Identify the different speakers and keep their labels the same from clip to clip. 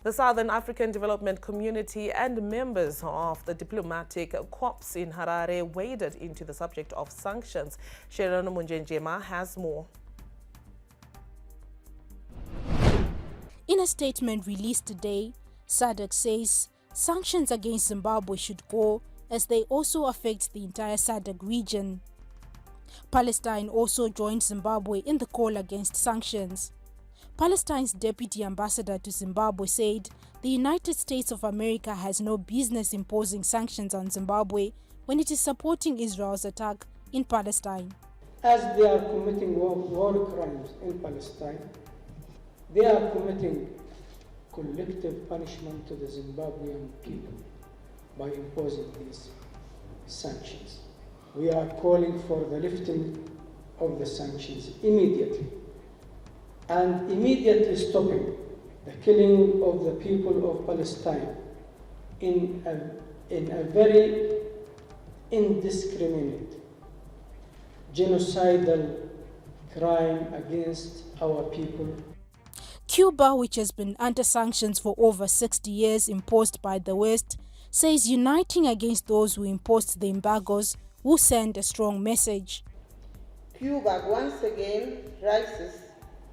Speaker 1: The Southern African Development Community and members of the diplomatic corps in Harare waded into the subject of sanctions. Sharon Munjenjema has more.
Speaker 2: In a statement released today, SADC says sanctions against Zimbabwe should go as they also affect the entire SADC region. Palestine also joined Zimbabwe in the call against sanctions. Palestine's deputy ambassador to Zimbabwe said the United States of America has no business imposing sanctions on Zimbabwe when it is supporting Israel's attack in Palestine.
Speaker 3: As they are committing war crimes in Palestine, they are committing collective punishment to the Zimbabwean people by imposing these sanctions. We are calling for the lifting of the sanctions immediately, and immediately stopping the killing of the people of Palestine in a very indiscriminate, genocidal crime against our people.
Speaker 2: Cuba, which has been under sanctions for over 60 years imposed by the West, says uniting against those who imposed the embargoes will send a strong message.
Speaker 4: Cuba once again raises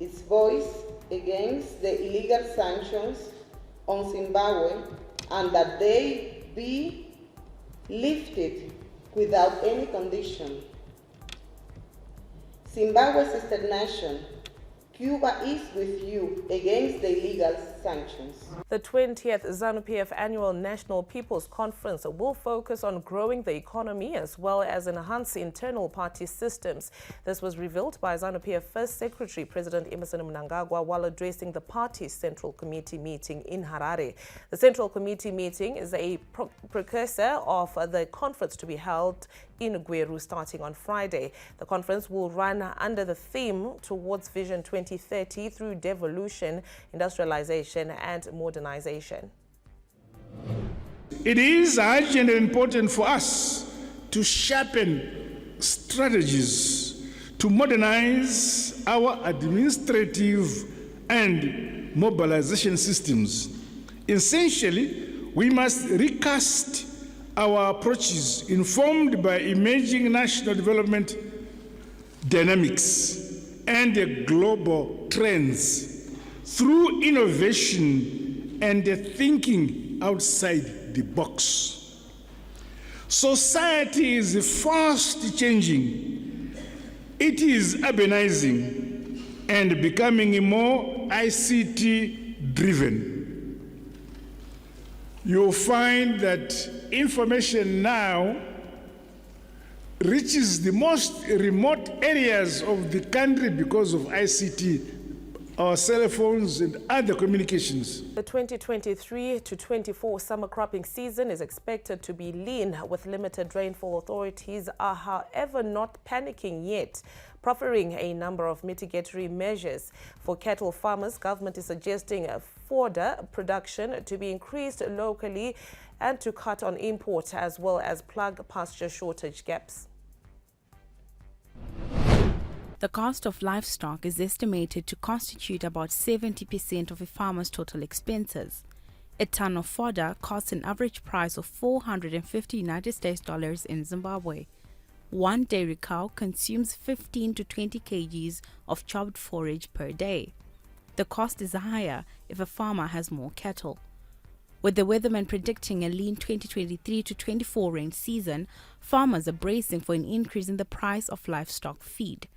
Speaker 4: its voice against the illegal sanctions on Zimbabwe and that they be lifted without any condition. Zimbabwe's sister nation, Cuba is with you against the illegal sanctions.
Speaker 1: The 20th Zanu-PF Annual National People's Conference will focus on growing the economy as well as enhance internal party systems. This was revealed by Zanu-PF First Secretary President Emmerson Mnangagwa while addressing the party's Central Committee meeting in Harare. The Central Committee meeting is a precursor of the conference to be held in Gweru starting on Friday. The conference will run under the theme Towards Vision 2030 through devolution, industrialization and modernization.
Speaker 5: It is urgent and important for us to sharpen strategies to modernize our administrative and mobilization systems. Essentially, we must recast our approaches informed by emerging national development dynamics and the global trends through innovation and thinking outside the box. Society is fast changing. It is urbanizing and becoming more ICT driven. You'll find that information now reaches the most remote areas of the country because of ICT, our cell phones and other communications.
Speaker 1: The 2023 to 24 summer cropping season is expected to be lean with limited rainfall. Authorities are, however, not panicking yet, proffering a number of mitigatory measures. For cattle farmers, government is suggesting fodder production to be increased locally and to cut on import as well as plug pasture shortage gaps.
Speaker 6: The cost of livestock is estimated to constitute about 70% of a farmer's total expenses. A ton of fodder costs an average price of $450 United States in Zimbabwe. One dairy cow consumes 15 to 20 kgs of chopped forage per day. The cost is higher if a farmer has more cattle. With the weatherman predicting a lean 2023 to 24 rain season, farmers are bracing for an increase in the price of livestock feed.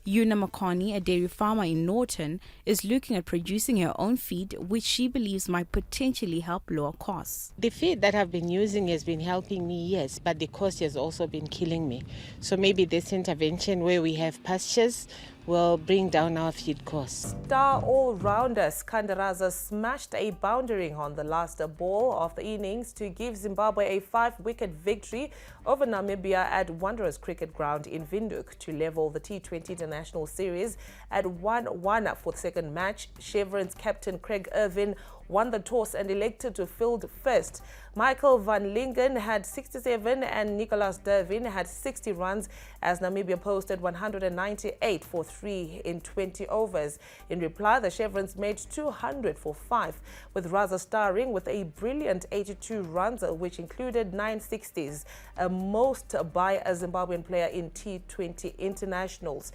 Speaker 6: Una Makoni, a dairy farmer in Norton, is looking at producing her own feed, which she believes might potentially help lower costs.
Speaker 7: The feed that I've been using has been helping me, yes, but the cost has also been killing me. So maybe this intervention where we have pastures will bring down our feed costs.
Speaker 1: Star all-rounder Skandaraza smashed a boundary on the last ball of the innings to give Zimbabwe a 5-wicket victory over Namibia at Wanderers Cricket Ground in Windhoek to level the T20 International Series at 1-1 for the second match. Chevron's captain Craig Irvin won the toss and elected to field first. Michael van Lingen had 67 and Nicholas Dervin had 60 runs as Namibia posted 198 for 3 in 20 overs. In reply, the Chevrons made 200 for 5, with Raza starring with a brilliant 82 runs, which included 9 60s, most by a Zimbabwean player in T20 internationals.